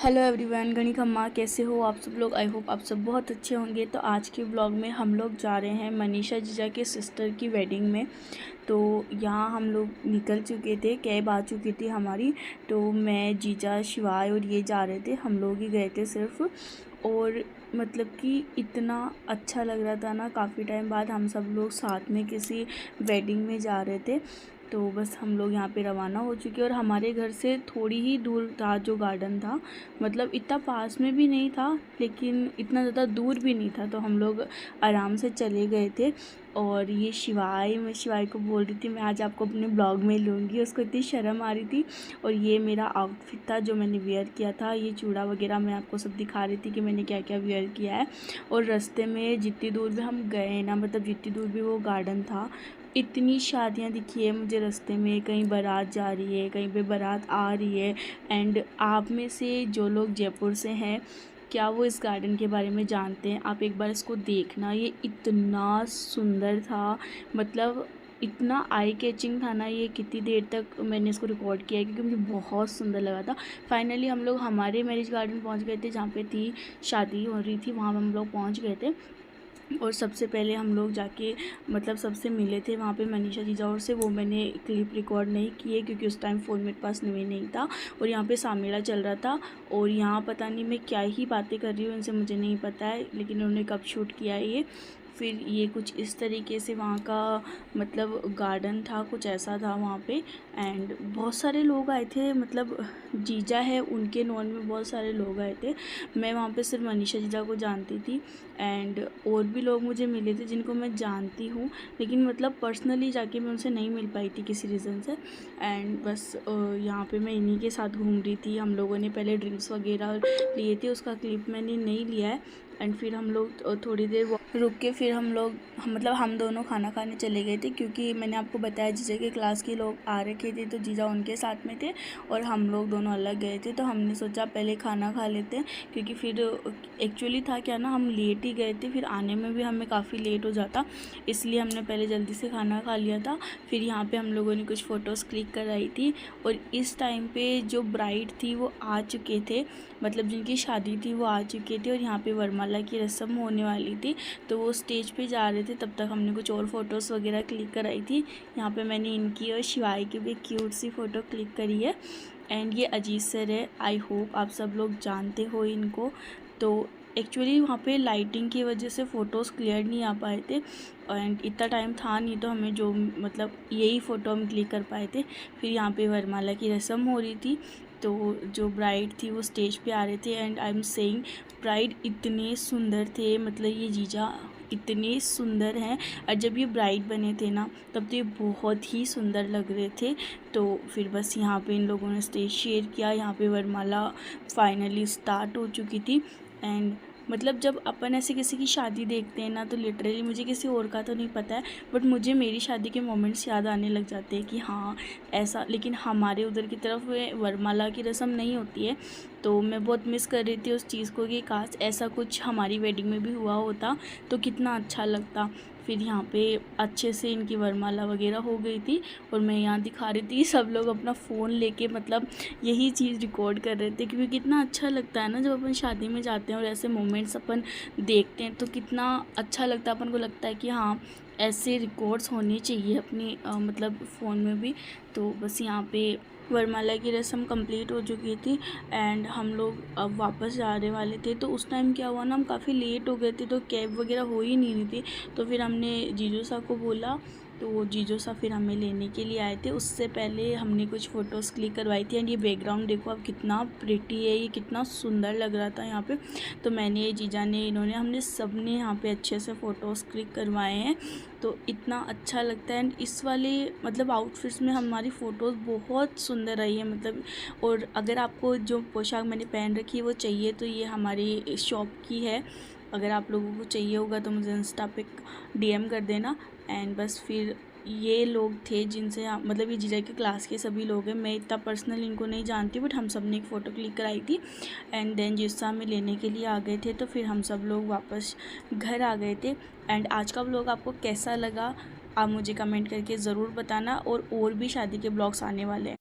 Hello everyone, गणी खम्मा, कैसे हो आप सब लोग। आई होप आप सब बहुत अच्छे होंगे। तो आज के ब्लॉग में हम लोग जा रहे हैं मनीषा जीजा के सिस्टर की वेडिंग में। तो यहाँ हम लोग निकल चुके थे, कैब आ चुकी थी हमारी। तो मैं, जीजा, शिवाय और ये जा रहे थे, हम लोग ही गए थे सिर्फ। और मतलब कि इतना अच्छा लग रहा था ना, काफ़ी टाइम बाद हम सब लोग साथ में किसी वेडिंग में जा रहे थे। तो बस हम लोग यहाँ पे रवाना हो चुके। और हमारे घर से थोड़ी ही दूर था जो गार्डन था, मतलब इतना पास में भी नहीं था लेकिन इतना ज़्यादा दूर भी नहीं था। तो हम लोग आराम से चले गए थे। और ये मैं शिवाय को बोल रही थी मैं आज आपको अपने ब्लॉग में लूँगी, उसको इतनी शर्म आ रही थी। और ये मेरा आउटफिट था जो मैंने वेयर किया था, ये चूड़ा वगैरह मैं आपको सब दिखा रही थी कि मैंने क्या क्या वेयर किया है। और रास्ते में जितनी दूर भी हम गए ना, मतलब जितनी दूर भी वो गार्डन था, इतनी शादियां दिखी है मुझे रास्ते में। कहीं बारात जा रही है, कहीं पे बारात आ रही है। एंड आप में से जो लोग जयपुर से हैं, क्या वो इस गार्डन के बारे में जानते हैं? आप एक बार इसको देखना, ये इतना सुंदर था, मतलब इतना आई कैचिंग था ना। ये कितनी देर तक मैंने इसको रिकॉर्ड किया है क्योंकि मुझे बहुत सुंदर लगा था। फाइनली हम लोग हमारे मैरिज गार्डन पहुंच गए थे जहाँ पे थी शादी हो रही थी, वहाँ हम लोग पहुंच गए थे। और सबसे पहले हम लोग जाके मतलब सबसे मिले थे वहाँ पे मनीषा जीजा और से। वो मैंने क्लिप रिकॉर्ड नहीं की है क्योंकि उस टाइम फ़ोन मेरे पास नहीं था। और यहाँ पे सामेला चल रहा था। और यहाँ पता नहीं मैं क्या ही बातें कर रही हूँ, इनसे मुझे नहीं पता है, लेकिन उन्होंने कब शूट किया है ये। फिर ये कुछ इस तरीके से वहाँ का मतलब गार्डन था, कुछ ऐसा था वहाँ पे। एंड बहुत सारे लोग आए थे, मतलब जीजा है उनके नॉन में बहुत सारे लोग आए थे। मैं वहाँ पे सिर्फ मनीषा जीजा को जानती थी। एंड और भी लोग मुझे मिले थे जिनको मैं जानती हूँ, लेकिन मतलब पर्सनली जाके मैं उनसे नहीं मिल पाई थी किसी रीज़न से। एंड बस यहाँ पे मैं इन्हीं के साथ घूम रही थी। हम लोगों ने पहले ड्रिंक्स वगैरह लिए थे, उसका क्लिप मैंने नहीं लिया है। एंड फिर हम लोग थोड़ी देर रुक के फिर मतलब हम दोनों खाना खाने चले गए थे क्योंकि मैंने आपको बताया जीजा के क्लास के लोग आ रखे थे, तो जीजा उनके साथ में थे और हम लोग दोनों अलग गए थे। तो हमने सोचा पहले खाना खा लेते हैं क्योंकि फिर एक्चुअली था क्या ना, हम लेट ही गए थे, फिर आने में भी हमें काफ़ी लेट हो जाता, इसलिए हमने पहले जल्दी से खाना खा लिया था। फिर यहाँ पे हम लोगों ने कुछ फ़ोटोज़ क्लिक कराई थी। और इस टाइम पे जो ब्राइड थी वो आ चुके थे, मतलब जिनकी शादी थी वो आ चुके थे। और यहाँ पे वरमाला की रस्म होने वाली थी, तो वो स्टेज पे जा रहे थे। तब तक हमने कुछ और फ़ोटोज़ वगैरह क्लिक कराई थी। यहाँ पे मैंने इनकी और शिवाय की भी क्यूट सी फ़ोटो क्लिक करी है। एंड ये अजीत सर है, आई होप आप सब लोग जानते हो इनको। तो एक्चुअली वहाँ पे लाइटिंग की वजह से फ़ोटोज़ क्लियर नहीं आ पाए थे। एंड इतना टाइम था नहीं, तो हमें जो मतलब यही फ़ोटो हम क्लिक कर पाए थे। फिर यहाँ पे वरमाला की रस्म हो रही थी, तो जो ब्राइड थी वो स्टेज पे आ रहे थे। And I am saying, bride इतने सुंदर थे, मतलब ये जीजा इतने सुंदर हैं। और जब ये ब्राइड बने थे ना, तब तो ये बहुत ही सुंदर लग रहे थे। तो फिर बस यहाँ पे इन लोगों ने स्टेज शेयर किया। यहाँ पे वरमाला फाइनली स्टार्ट हो चुकी थी। एंड मतलब जब अपन ऐसे किसी की शादी देखते हैं ना, तो लिटरली मुझे किसी और का तो नहीं पता है, बट मुझे मेरी शादी के मोमेंट्स याद आने लग जाते हैं कि हाँ ऐसा। लेकिन हमारे उधर की तरफ वरमाला की रस्म नहीं होती है, तो मैं बहुत मिस कर रही थी उस चीज़ को कि काश ऐसा कुछ हमारी वेडिंग में भी हुआ होता तो कितना अच्छा लगता। फिर यहाँ पे अच्छे से इनकी वरमाला वगैरह हो गई थी और मैं यहाँ दिखा रही थी। सब लोग अपना फ़ोन लेके मतलब यही चीज़ रिकॉर्ड कर रहे थे क्योंकि कितना अच्छा लगता है ना जब अपन शादी में जाते हैं और ऐसे मोमेंट्स अपन देखते हैं, तो कितना अच्छा लगता है। अपन को लगता है कि हाँ ऐसे रिकॉर्ड्स होने चाहिए अपनी मतलब फ़ोन में भी। तो बस यहाँ पे वरमाला की रस्म कंप्लीट हो चुकी थी। एंड हम लोग अब वापस जाने वाले थे, तो उस टाइम क्या हुआ ना, हम काफ़ी लेट हो गए थे, तो कैब वगैरह हो ही नहीं रही थी। तो फिर हमने जीजू साहब को बोला, तो जीजू साहब फिर हमें लेने के लिए आए थे। उससे पहले हमने कुछ फ़ोटोज़ क्लिक करवाई थी। एंड ये बैकग्राउंड देखो अब कितना प्रिटी है, ये कितना सुंदर लग रहा था यहाँ पे। तो मैंने, जीजा ने, इन्होंने, हमने सब ने यहाँ पे अच्छे से फ़ोटोज़ क्लिक करवाए हैं, तो इतना अच्छा लगता है। एंड इस वाले मतलब आउटफिट्स में हमारी फ़ोटोज़ बहुत सुंदर आई है मतलब। और अगर आपको जो पोशाक मैंने पहन रखी है वो चाहिए, तो ये हमारी शॉप की है। अगर आप लोगों को चाहिए होगा तो मुझे इंस्टा पे डीएम कर देना। एंड बस फिर ये लोग थे जिनसे मतलब ये जीजा के क्लास के सभी लोग हैं। मैं इतना पर्सनल इनको नहीं जानती, बट हम सब ने एक फ़ोटो क्लिक कराई थी। एंड देन जिस हमें लेने के लिए आ गए थे, तो फिर हम सब लोग वापस घर आ गए थे। एंड आज का व्लॉग आपको कैसा लगा आप मुझे कमेंट करके ज़रूर बताना। और भी शादी के ब्लॉग्स आने वाले हैं।